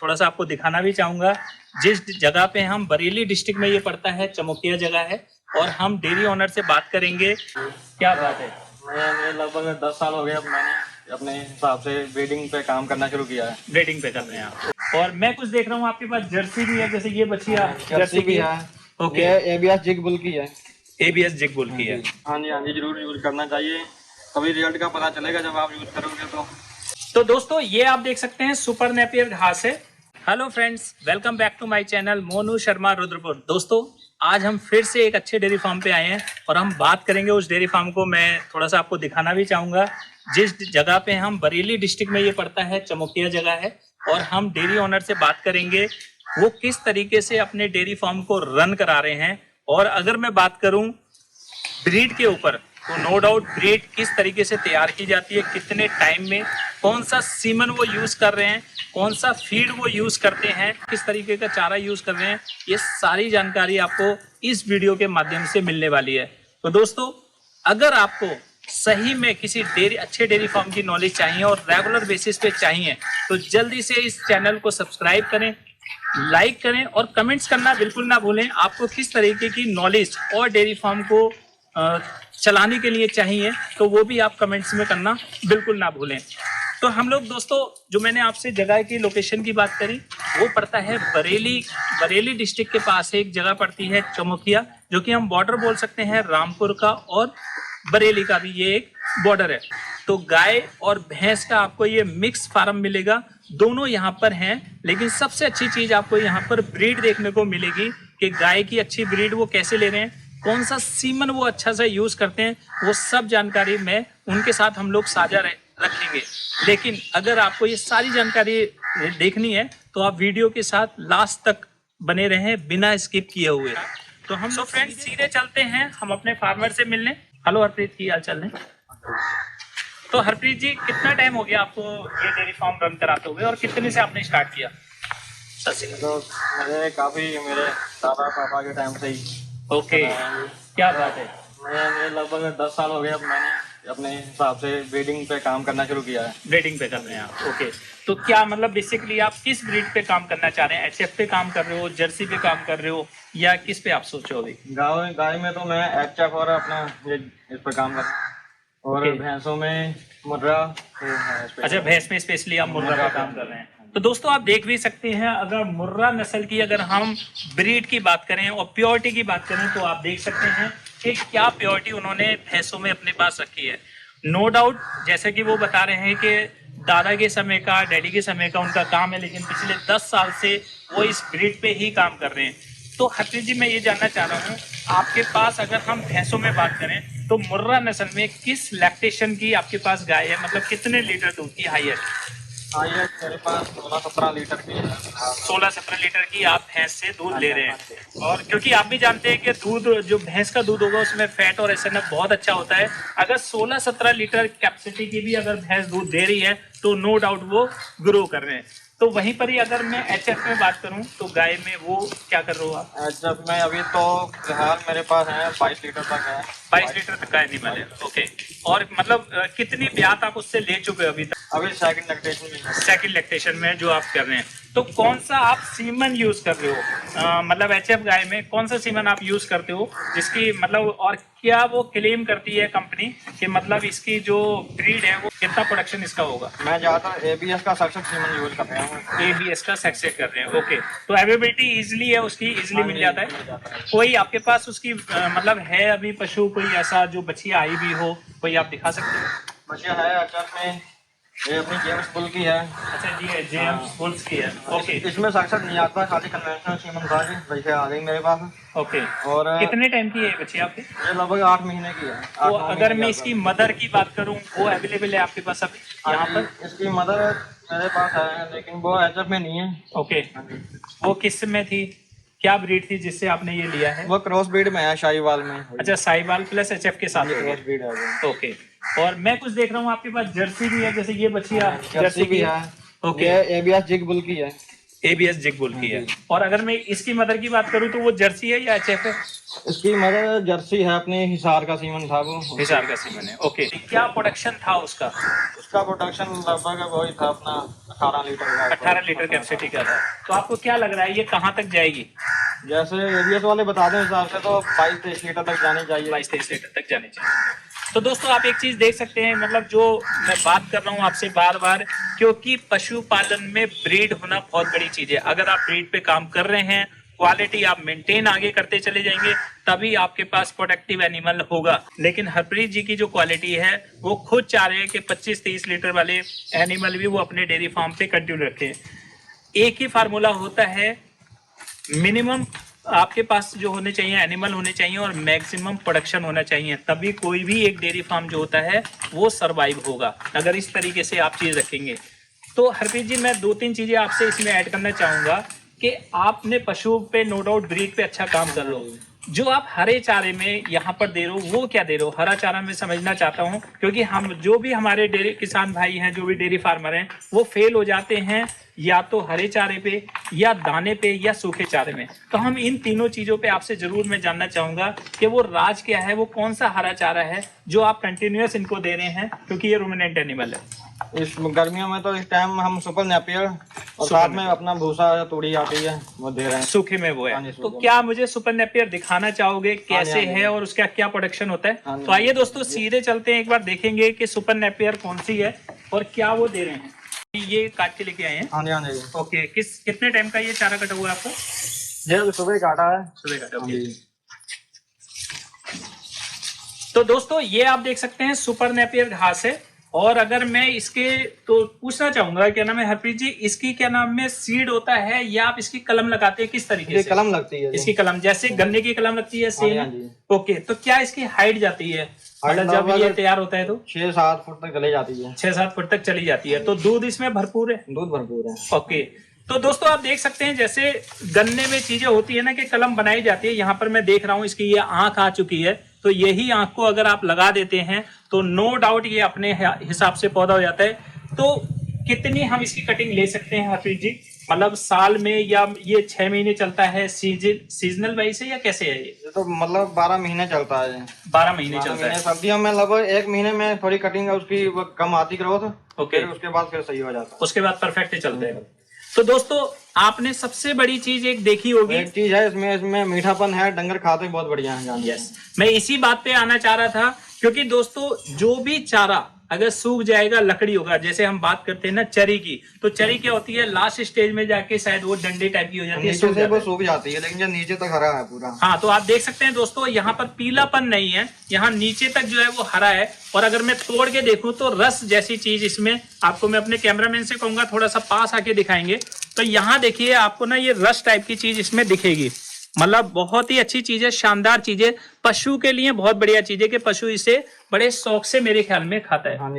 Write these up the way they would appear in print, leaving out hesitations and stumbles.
थोड़ा सा आपको दिखाना भी चाहूंगा। जिस जगह पे हम, बरेली डिस्ट्रिक्ट में ये पड़ता है, चमोकिया जगह है, और हम डेयरी ओनर से बात करेंगे। क्या बात है? मैं लगभग 10 साल हो गए। अब मैंने अपने हिसाब से ब्रीडिंग पे काम करना शुरू किया है। ब्रीडिंग पे कर रहे हैं आप। और मैं कुछ देख रहा हूँ आपके पास जर्सी भी है, जैसे ये बछिया जर्सी भी है। ओके, ये एबीएस जिग बुल की है। एबीएस जिग बुल की है। हाँ जी जरूर यूज करना चाहिए, तभी रिजल्ट का पता चलेगा जब आप यूज करोगे तो दोस्तों ये आप देख सकते हैं सुपर नेपियर घास है। Hello friends, welcome back to my channel Monu Sharma Rudrapur. दोस्तों आज हम फिर से एक अच्छे डेयरी फार्म पे आए हैं और हम बात करेंगे उस डेयरी फार्म को। मैं थोड़ा सा आपको दिखाना भी चाहूंगा। जिस जगह पे हम, बरेली डिस्ट्रिक्ट में ये पड़ता है, चमोकिया जगह है, और हम डेयरी ओनर से बात करेंगे वो किस तरीके से अपने डेयरी फार्म को रन करा रहे हैं। और अगर मैं बात करूं ब्रीड के ऊपर, तो नो डाउट ब्रीड किस तरीके से तैयार की जाती है, कितने टाइम में, कौन सा सीमन वो यूज कर रहे हैं, कौन सा फीड वो यूज करते हैं, किस तरीके का चारा यूज कर रहे हैं, ये सारी जानकारी आपको इस वीडियो के माध्यम से मिलने वाली है। तो दोस्तों अगर आपको सही में किसी अच्छे डेयरी फार्म की नॉलेज चाहिए और रेगुलर बेसिस पे चाहिए, तो जल्दी से इस चैनल को सब्सक्राइब करें, लाइक करें और कमेंट्स करना बिल्कुल ना भूलें। आपको किस तरीके की नॉलेज और डेयरी फार्म को चलाने के लिए चाहिए, तो वो भी आप कमेंट्स में करना बिल्कुल ना भूलें। तो हम लोग दोस्तों, जो मैंने आपसे जगह की लोकेशन की बात करी, वो पड़ता है बरेली डिस्ट्रिक्ट के पास एक जगह पड़ती है चमोकिया, जो कि हम बॉर्डर बोल सकते हैं रामपुर का और बरेली का भी ये एक बॉर्डर है। तो गाय और भैंस का आपको ये मिक्स फार्म मिलेगा, दोनों यहाँ पर हैं। लेकिन सबसे अच्छी चीज आपको यहाँ पर ब्रीड देखने को मिलेगी कि गाय की अच्छी ब्रीड वो कैसे ले रहे हैं, कौन सा सीमन वो अच्छा सा यूज करते हैं, वो सब जानकारी में उनके साथ हम लोग साझा रखेंगे। लेकिन अगर आपको ये सारी जानकारी देखनी है तो आप वीडियो के साथ लास्ट तक बने रहें बिना स्किप किए हुए। तो हम लोग फ्रेंड्स सीधे चलते हैं हम अपने फार्मर से मिलने। हेलो हरप्रीत, की हाल चाल है? तो हरप्रीत जी, कितना टाइम हो गया आपको ये डेयरी फार्म रन कराते हुए और कितने से आपने स्टार्ट किया? तो मेरे दादा पापा के टाइम से ही। ओके, क्या बात है? मैं लगभग 10 साल हो गए। अब मैंने अपने हिसाब से ब्रीडिंग पे काम करना शुरू किया है। ब्रीडिंग पे कर रहे हैं आप। ओके, तो क्या मतलब बेसिकली आप किस ब्रीड पे काम करना चाह रहे हैं? एचएफ पे काम कर रहे हो, जर्सी पे काम कर रहे हो, या किस पे आप सोच रहे हो अभी? गाय में तो मैं एचएफ और अपना ये इस पर काम कर रहा हूँ, और भैंसों में मुर्रा। अच्छा, भैंस में स्पेशली आप मुर्रा का काम कर रहे हैं। तो दोस्तों आप देख भी सकते हैं, अगर मुर्रा नस्ल की अगर हम ब्रीड की बात करें और प्योरिटी की बात करें, तो आप देख सकते हैं कि क्या प्योरिटी उन्होंने भैंसों में अपने पास रखी है। नो डाउट, जैसे कि वो बता रहे हैं कि दादा के समय का, डैडी के समय का उनका काम है, लेकिन पिछले 10 साल से वो इस ब्रीड पे ही काम कर रहे हैं। तो हरप्रीत जी, मैं ये जानना चाह रहा हूँ, आपके पास अगर हम भैंसों में बात करें तो मुर्रा नस्ल में किस लैक्टेशन की आपके पास गाय है, मतलब कितने लीटर दूध की हाईएस्ट? मेरे पास 16-17 लीटर की है। 16-17 लीटर की आप भैंस से दूध ले रहे हैं। और क्योंकि आप भी जानते हैं कि दूध, जो भैंस का दूध होगा उसमें फैट और एसएनएफ बहुत अच्छा होता है। अगर 16-17 लीटर कैपेसिटी की भी अगर भैंस दूध दे रही है तो नो डाउट वो ग्रो कर रहे हैं। तो वहीं पर ही अगर मैं एचएफ में बात करूं तो गाय में वो क्या कर रहे हो आप? एचएफ में अभी तो फिलहाल मेरे पास है 22 लीटर तक है। 22 लीटर तक का एनिमल है। ओके, और मतलब कितनी ब्यात आप उससे ले चुके हो अभी तक? अभी सेकंड लैक्टेशन में। सेकंड लैक्टेशन में जो आप कर रहे हैं, तो कौन सा आप सीमन यूज कर रहे हो? मतलब एचएफ गाय में कौन सा सीमन आप यूज करते हो, जिसकी मतलब, और क्या वो क्लेम करती है कंपनी कि मतलब इसकी जो ब्रीड है वो कितना प्रोडक्शन इसका होगा? मैं ज्यादातर एबीएस का सक्सेस सीमन यूज कर रहा हूँ। एबीएस का सक्सेस कर रहे हैं। ओके, तो अवेलेबिलिटी इजीली है उसकी, इजीली मिल जाता है। कोई आपके पास उसकी मतलब है अभी पशु, कोई ऐसा जो बछिया आई भी हो, कोई आप दिखा सकते हो? बच्चा है एचएफ में, ये अपनी जेम्स बुल की है। अच्छा जी, जेम्स बुल्स की है। ओके, इसमें सक्सेस नहीं आता, खाली कन्वेंशनल सीमन था जी, वैसे आ गई मेरे पास। ओके, और कितने टाइम की है बच्ची आपकी? ये लगभग 8 महीने की है। तो अगर मैं इसकी मदर की बात करूं, वो अवेलेबल है आपके पास अभी यहाँ पर? इसकी मदर मेरे पास है, लेकिन वो एचएफ में नहीं है। ओके, वो किस में थी, क्या ब्रीड थी जिससे आपने ये लिया है? वो क्रॉस ब्रीड में है, शाहीवाल में। अच्छा, साहिवाल प्लस एचएफ के साथ क्रॉस ब्रीड है। ओके, और मैं कुछ देख रहा हूँ आपके पास जर्सी भी है, जैसे ये बछिया जर्सी भी है। ओके, ये एबीएस जिग बुल की है। ABS जिग बुल की है। और अगर मैं इसकी मदर की बात करूं तो वो जर्सी है या HF है? इसकी मदर जर्सी है, अपने हिसार का सीमन था वो। हिसार का सीमन है, ओके। क्या प्रोडक्शन था उसका? उसका प्रोडक्शन लगभग वही था अपना 18 लीटर का। 18 लीटर कैपेसिटी का था। तो आपको क्या लग रहा है ये कहाँ तक जाएगी? जैसे ABS वाले बता दें हिसाब से तो 22-23 लीटर तक जानी चाहिए। 22-23 लीटर तक जानी चाहिए। तो दोस्तों आप एक चीज देख सकते हैं, मतलब जो मैं बात कर रहा हूँ आपसे बार बार, क्योंकि पशुपालन में ब्रीड होना बहुत बड़ी चीज है। अगर आप ब्रीड पे काम कर रहे हैं, क्वालिटी आप मेंटेन आगे करते चले जाएंगे, तभी आपके पास प्रोडक्टिव एनिमल होगा। लेकिन हरप्रीत जी की जो क्वालिटी है वो खुद चाह रहे हैं कि 25-30 लीटर वाले एनिमल भी वो अपने डेयरी फार्म पे कंटिन्यू रखें। एक ही फार्मूला होता है, मिनिमम आपके पास जो होने चाहिए एनिमल होने चाहिए और मैक्सिमम प्रोडक्शन होना चाहिए, तभी कोई भी एक डेयरी फार्म जो होता है वो सरवाइव होगा। अगर इस तरीके से आप चीज रखेंगे तो हरप्रीत जी मैं 2-3 चीजें आपसे इसमें ऐड करना चाहूंगा कि आपने पशु पे नो डाउट ब्रीड पे अच्छा काम कर लो। जो आप हरे चारे में यहाँ पर दे रहे हो वो क्या दे रहे हो? हरा चारा मैं समझना चाहता हूँ, क्योंकि हम जो भी हमारे डेयरी किसान भाई हैं, जो भी डेयरी फार्मर हैं, वो फेल हो जाते हैं या तो हरे चारे पे या दाने पे या सूखे चारे में। तो हम इन तीनों चीजों पे आपसे जरूर मैं जानना चाहूंगा कि वो राज क्या है, वो कौन सा हरा चारा है जो आप कंटिन्यूअस इनको दे रहे हैं, क्योंकि ये रूमिनेंट एनिमल है। इस गर्मियों में तो इस टाइम हम सुपर नेपियर और साथ में अपना भूसा तोड़ी आती है वो दे रहे हैं। सूखे में वो है। हाँ जी, तो क्या मुझे सुपर नेपियर दिखाना चाहोगे कैसे है और उसका क्या प्रोडक्शन होता है? तो आइए दोस्तों सीधे चलते हैं, एक बार देखेंगे कि सुपर नेपियर कौन सी है और क्या वो दे रहे हैं। ये काट के लेके आए हैं? हाँ जी, हाँ जी। ओके, कितने टाइम का ये चारा कटा हुआ है आपका? ये सुबह काटा है। सुबह काटा, ओके। तो दोस्तों ये आप देख सकते हैं सुपर नेपियर घास है। और अगर मैं इसके तो पूछना चाहूंगा, क्या नाम है हरप्रीत जी, इसकी क्या नाम में सीड होता है या आप इसकी कलम लगाते हैं, किस तरीके से? कलम लगती है इसकी कलम, जैसे गन्ने की कलम लगती है सेम? हाँ जी। ओके, तो क्या इसकी हाइट जाती है, मतलब जब ये तैयार होता है तो? 6-7 फुट तक चली जाती है। 6-7 फुट तक चली जाती है। तो दूध इसमें भरपूर है? दूध भरपूर है। ओके, तो दोस्तों आप देख सकते हैं जैसे गन्ने में चीजें होती है ना कि कलम बनाई जाती है। यहाँ पर मैं देख रहा हूँ इसकी ये आंख आ चुकी है, तो यही आंख को अगर आप लगा देते हैं तो नो डाउट ये अपने हिसाब से पौधा हो जाता है। तो कितनी हम इसकी कटिंग ले सकते हैं हरप्रीत जी, मतलब साल में, या ये 6 महीने चलता है सीजनल वाइज है या कैसे है ये? तो मतलब 12 महीने चलता है। 12 महीने चलता है। सर्दियों में लगभग 1 महीने में थोड़ी कटिंग उसकी कम आती ग्रोथ। ओके, उसके बाद फिर सही हो जाता है। उसके बाद परफेक्ट चलते हैं। तो दोस्तों आपने सबसे बड़ी चीज एक देखी होगी, एक चीज है इसमें मीठापन है, डंगर खाते बहुत बढ़िया है। यस, मैं इसी बात पे आना चाह रहा था, क्योंकि दोस्तों जो भी चारा अगर सूख जाएगा लकड़ी होगा, जैसे हम बात करते हैं ना चरी की, तो चरी क्या होती है लास्ट स्टेज में जाके शायद वो डंडे टाइप की हो जाती है, नीचे से वो सूख जाती है, लेकिन जो नीचे तक हरा है पूरा। हाँ, तो आप देख सकते हैं दोस्तों यहाँ पर पीलापन नहीं है, यहाँ नीचे तक जो है वो हरा है। और अगर मैं तोड़ के देखूं तो रस जैसी चीज इसमें, आपको मैं अपने कैमरामैन से कहूंगा थोड़ा सा पास आके दिखाएंगे, तो यहाँ देखिए आपको ना ये रस टाइप की चीज इसमें दिखेगी। मतलब बहुत ही अच्छी चीज है, शानदार चीज है, पशु के लिए बहुत बढ़िया चीज है कि पशु इसे बड़े शौक से मेरे ख्याल में खाता है। हाँ,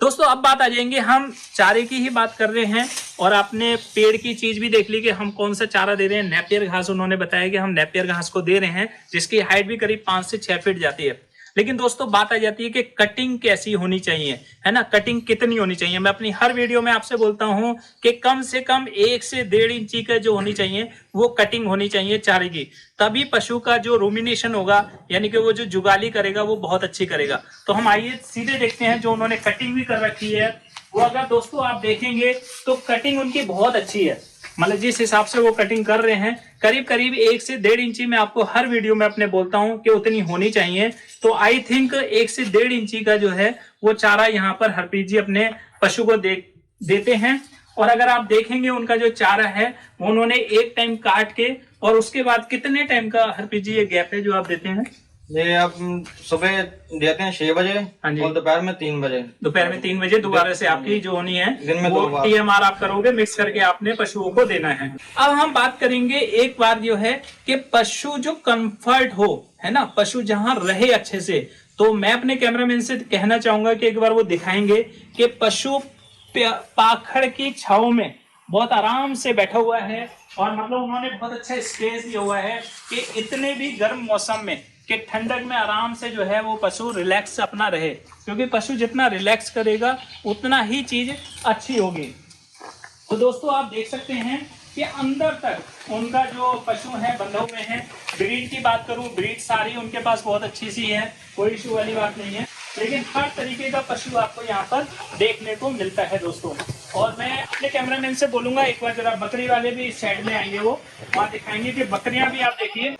दोस्तों अब बात आ जाएंगे, हम चारे की ही बात कर रहे हैं और आपने पेड़ की चीज भी देख ली कि हम कौन सा चारा दे रहे हैं। नेपियर घास उन्होंने बताया कि हम नेपियर घास को दे रहे हैं, जिसकी हाइट भी करीब 5 से 6 फीट जाती है। लेकिन दोस्तों बात आ जाती है कि कटिंग कैसी होनी चाहिए, है ना, कटिंग कितनी होनी चाहिए। मैं अपनी हर वीडियो में आपसे बोलता हूं कि कम से कम 1 से 1.5 इंची का जो होनी चाहिए वो कटिंग होनी चाहिए चारे की, तभी पशु का जो रूमिनेशन होगा, यानी कि वो जो जुगाली करेगा वो बहुत अच्छी करेगा। तो हम आइए सीधे देखते हैं, जो उन्होंने कटिंग भी कर रखी है वो अगर दोस्तों आप देखेंगे तो कटिंग उनकी बहुत अच्छी है। मतलब जिस हिसाब से वो कटिंग कर रहे हैं करीब करीब 1 से 1.5 इंची में आपको हर वीडियो में अपने बोलता हूं कि उतनी होनी चाहिए। तो आई थिंक 1 से 1.5 इंची का जो है वो चारा यहाँ पर हरप्रीत जी अपने पशु को देते हैं। और अगर आप देखेंगे उनका जो चारा है वो उन्होंने एक टाइम काट के, और उसके बाद कितने टाइम का हरप्रीत जी ये गैप है जो आप देते हैं? ये आप सुबह देते हैं 6 बजे और दोपहर में 3 बजे। दोपहर में 3 बजे दोबारा से आपकी जो होनी है दिन में वो 2 बार TMR आप करोगे, मिक्स करके आपने पशुओं को देना है। अब हम बात करेंगे एक बार जो है कि पशु जो कंफर्ट हो, है ना, पशु जहां रहे अच्छे से। तो मैं अपने कैमरामैन से कहना चाहूंगा कि एक बार वो दिखाएंगे कि पशु पाखड़ की छाव में बहुत आराम से बैठा हुआ है, और मतलब उन्होंने बहुत अच्छा स्पेस दिया हुआ है कि इतने भी गर्म मौसम में कि ठंडक में आराम से जो है वो पशु रिलैक्स अपना रहे, क्योंकि पशु जितना रिलैक्स करेगा उतना ही चीज अच्छी होगी। तो दोस्तों आप देख सकते हैं कि अंदर तक उनका जो पशु है बंधे हुए हैं। ब्रीड की बात करूं, ब्रीड सारी उनके पास बहुत अच्छी सी है, कोई इशू वाली बात नहीं है। लेकिन हर तरीके का पशु आपको यहाँ पर देखने को मिलता है दोस्तों। और मैं अपने कैमरामैन से बोलूंगा एक बार जरा बकरी वाले भी इस साइड में आएंगे, वो वहाँ दिखाएंगे कि बकरियां भी आप देखिए।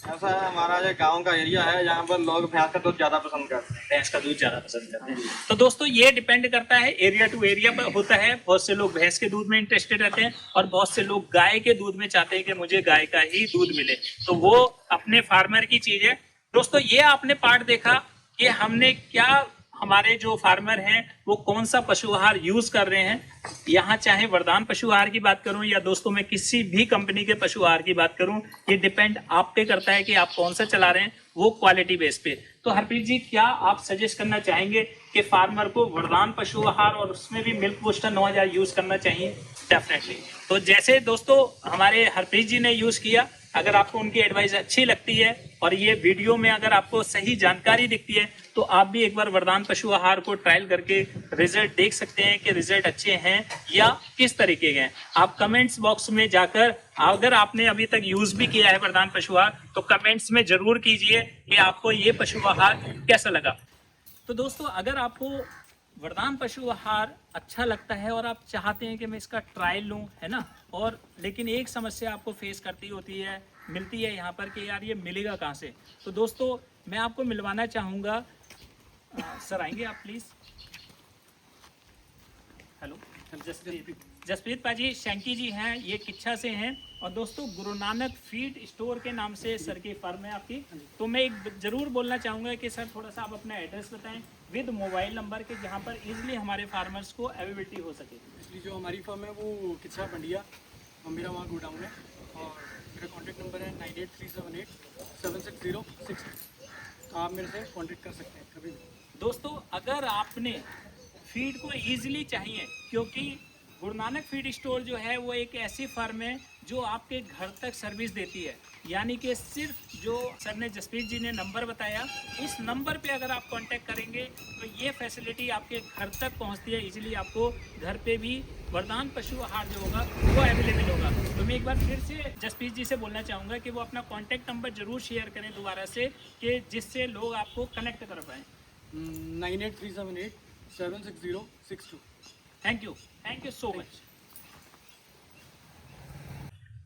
ऐसा है, हमारा जो गांव का एरिया है यहाँ पर लोग भैंस का दूध ज्यादा पसंद करते हैं। भैंस का दूध ज्यादा पसंद करते हैं। तो दोस्तों ये डिपेंड करता है, एरिया टू एरिया पर होता है। बहुत से लोग भैंस के दूध में इंटरेस्टेड रहते हैं और बहुत से लोग गाय के दूध में चाहते हैं कि मुझे गाय का ही दूध मिले। तो वो अपने फार्मर की चीज है। दोस्तों ये आपने पार्ट देखा कि हमने क्या, हमारे जो फार्मर हैं वो कौन सा पशु आहार यूज कर रहे हैं। यहाँ चाहे वरदान पशु आहार की बात करूं या दोस्तों मैं किसी भी कंपनी के पशु आहार की बात करूं, ये डिपेंड आप पे करता है कि आप कौन सा चला रहे हैं, वो क्वालिटी बेस पे। तो हरप्रीत जी क्या आप सजेस्ट करना चाहेंगे कि फार्मर को वरदान पशु आहार और उसमें भी मिल्क बूस्टर 9000 यूज करना चाहिए? डेफिनेटली। तो जैसे दोस्तों हमारे हरप्रीत जी ने यूज किया, अगर आपको उनकी एडवाइस अच्छी लगती है और ये वीडियो में अगर आपको सही जानकारी दिखती है तो आप भी एक बार वरदान पशु आहार को ट्रायल करके रिजल्ट देख सकते हैं कि रिजल्ट अच्छे हैं या किस तरीके के हैं। आप कमेंट्स बॉक्स में जाकर, अगर आपने अभी तक यूज भी किया है वरदान पशु आहार, तो कमेंट्स में जरूर कीजिए कि आपको ये पशु आहार कैसा लगा। तो दोस्तों अगर आपको वरदान पशु आहार अच्छा लगता है और आप चाहते हैं कि मैं इसका ट्रायल लूं, है ना, और लेकिन एक समस्या आपको फेस करती होती है, मिलती है यहाँ पर कि यार ये मिलेगा कहाँ से, तो दोस्तों मैं आपको मिलवाना चाहूँगा। सर आएंगे आप प्लीज़। हेलो जसप्रीत पाजी शैंकी जी हैं, ये किच्छा से हैं। और दोस्तों गुरु नानक फीड स्टोर के नाम से सर की फर्म है आपकी। तो मैं एक जरूर बोलना चाहूँगा कि सर थोड़ा सा आप अपना एड्रेस बताएं विद मोबाइल नंबर के, जहाँ पर इजीली हमारे फार्मर्स को अवेलेबिलिटी हो सके। इसलिए जो हमारी फर्म है वो किच्छा पंडिया, और मेरा वहाँ गोडाउन है और मेरा कॉन्टैक्ट नंबर है 9837876062। तो आप मेरे से कॉन्टैक्ट कर सकते हैं कभी भी। दोस्तों अगर आपने फीड को ईजिली चाहिए, क्योंकि गुरु नानक फीड स्टोर जो है वो एक ऐसी फर्म है जो आपके घर तक सर्विस देती है। यानी कि सिर्फ जो सर ने जसप्रीत जी ने नंबर बताया, इस नंबर पे अगर आप कांटेक्ट करेंगे तो ये फैसिलिटी आपके घर तक पहुंचती है। इजीली आपको घर पे भी वरदान पशु आहार जो होगा वो अवेलेबल होगा। तो मैं एक बार फिर से जसप्रीत जी से बोलना चाहूँगा कि वो अपना कॉन्टैक्ट नंबर जरूर शेयर करें दोबारा से, कि जिससे लोग आपको कनेक्ट कर पाएँ। 9837876062। Thank you so much.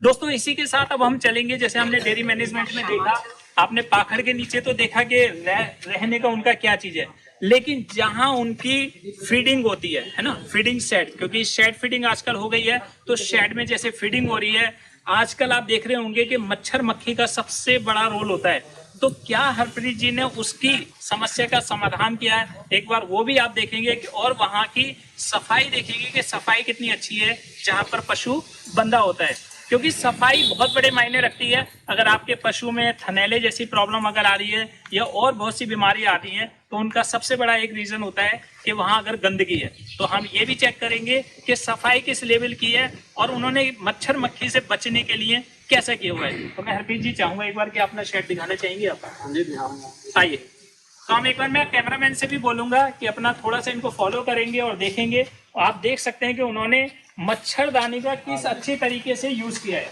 दोस्तों इसी के साथ अब हम चलेंगे, जैसे हमने डेयरी मैनेजमेंट में देखा, आपने पाखड़ के नीचे तो देखा कि रहने का उनका क्या चीज है, लेकिन जहां उनकी फीडिंग होती है ना, फीडिंग शेड, क्योंकि शेड फीडिंग आजकल हो गई है, तो शेड में जैसे फीडिंग हो रही है आजकल आप देख रहे होंगे कि मच्छर मक्खी का सबसे बड़ा रोल होता है। तो क्या हरप्रीत जी ने उसकी समस्या का समाधान किया है, एक बार वो भी आप देखेंगे कि, और वहां की सफाई देखेंगे कि सफाई कितनी अच्छी है जहां पर पशु बंधा होता है, क्योंकि सफाई बहुत बड़े मायने रखती है। अगर आपके पशु में थनैले जैसी प्रॉब्लम अगर आ रही है या और बहुत सी बीमारी आती हैं, तो उनका सबसे बड़ा एक रीजन होता है कि वहां अगर गंदगी है। तो हम ये भी चेक करेंगे कि सफाई किस लेवल की है और उन्होंने मच्छर मक्खी से बचने के लिए कैसा किया हुआ है। तो मैं हरप्रीत जी चाहूंगा एक बार कि अपना शेड दिखाना चाहेंगे आप? जी दिखाऊंगा। आइए। तो हम एक बार, मैं कैमरामैन से भी बोलूंगा कि अपना थोड़ा सा इनको फॉलो करेंगे और देखेंगे। आप देख सकते हैं कि उन्होंने मच्छरदानी का किस अच्छे तरीके से यूज किया है।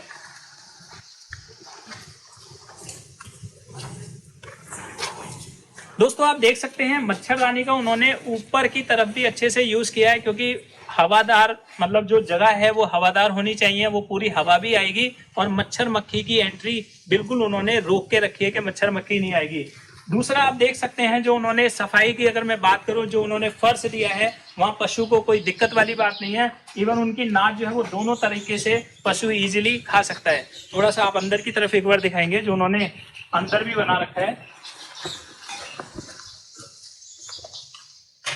दोस्तों आप देख सकते हैं मच्छरदानी का उन्होंने ऊपर की तरफ भी अच्छे से यूज किया है, क्योंकि हवादार, मतलब जो जगह है वो हवादार होनी चाहिए, वो पूरी हवा भी आएगी और मच्छर मक्खी की एंट्री बिल्कुल उन्होंने रोक के रखी है कि मच्छर मक्खी नहीं आएगी। दूसरा आप देख सकते हैं जो उन्होंने सफाई की अगर मैं बात करूं, जो उन्होंने फर्श दिया है वहां पशु को कोई दिक्कत वाली बात नहीं है। इवन उनकी नाद जो है वो दोनों तरीके से पशु इजीली खा सकता है। थोड़ा सा आप अंदर की तरफ एक बार दिखाएंगे, जो उन्होंने अंदर भी बना रखा है।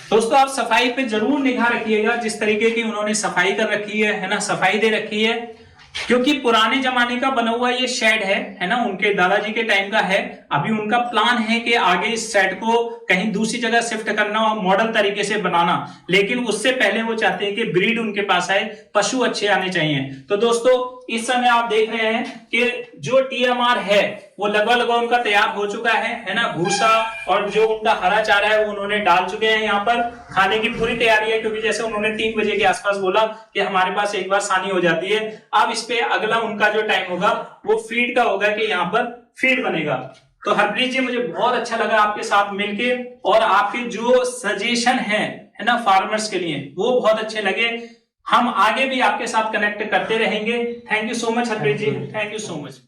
दोस्तों आप सफाई पे जरूर निगाह रखिएगा, जिस तरीके की उन्होंने सफाई कर रखी है ना, सफाई दे रखी है, क्योंकि पुराने जमाने का बना हुआ ये शेड है ना, उनके दादाजी के टाइम का है। अभी उनका प्लान है कि आगे इस शेड को कहीं दूसरी जगह शिफ्ट करना और मॉडल तरीके से बनाना, लेकिन उससे पहले वो चाहते हैं कि ब्रीड उनके पास आए, पशु अच्छे आने चाहिए। तो दोस्तों इस समय आप देख रहे हैं कि जो टीएमआर है वो लगभग उनका तैयार हो चुका है ना। भूसा और जो उनका हरा चारा है वो उन्होंने डाल चुके हैं। यहाँ पर खाने की पूरी तैयारी है, क्योंकि जैसे उन्होंने 3 बजे के आसपास बोला कि हमारे पास एक बार सानी हो जाती है। अब इस पे अगला उनका जो टाइम होगा वो फीड का होगा, कि यहाँ पर फीड बनेगा। तो हरप्रीत जी, मुझे बहुत अच्छा लगा आपके साथ मिलके, और आपके जो सजेशन है ना फार्मर्स के लिए, वो बहुत अच्छे लगे। हम आगे भी आपके साथ कनेक्ट करते रहेंगे। Thank you so much Harpreet ji, thank you so much.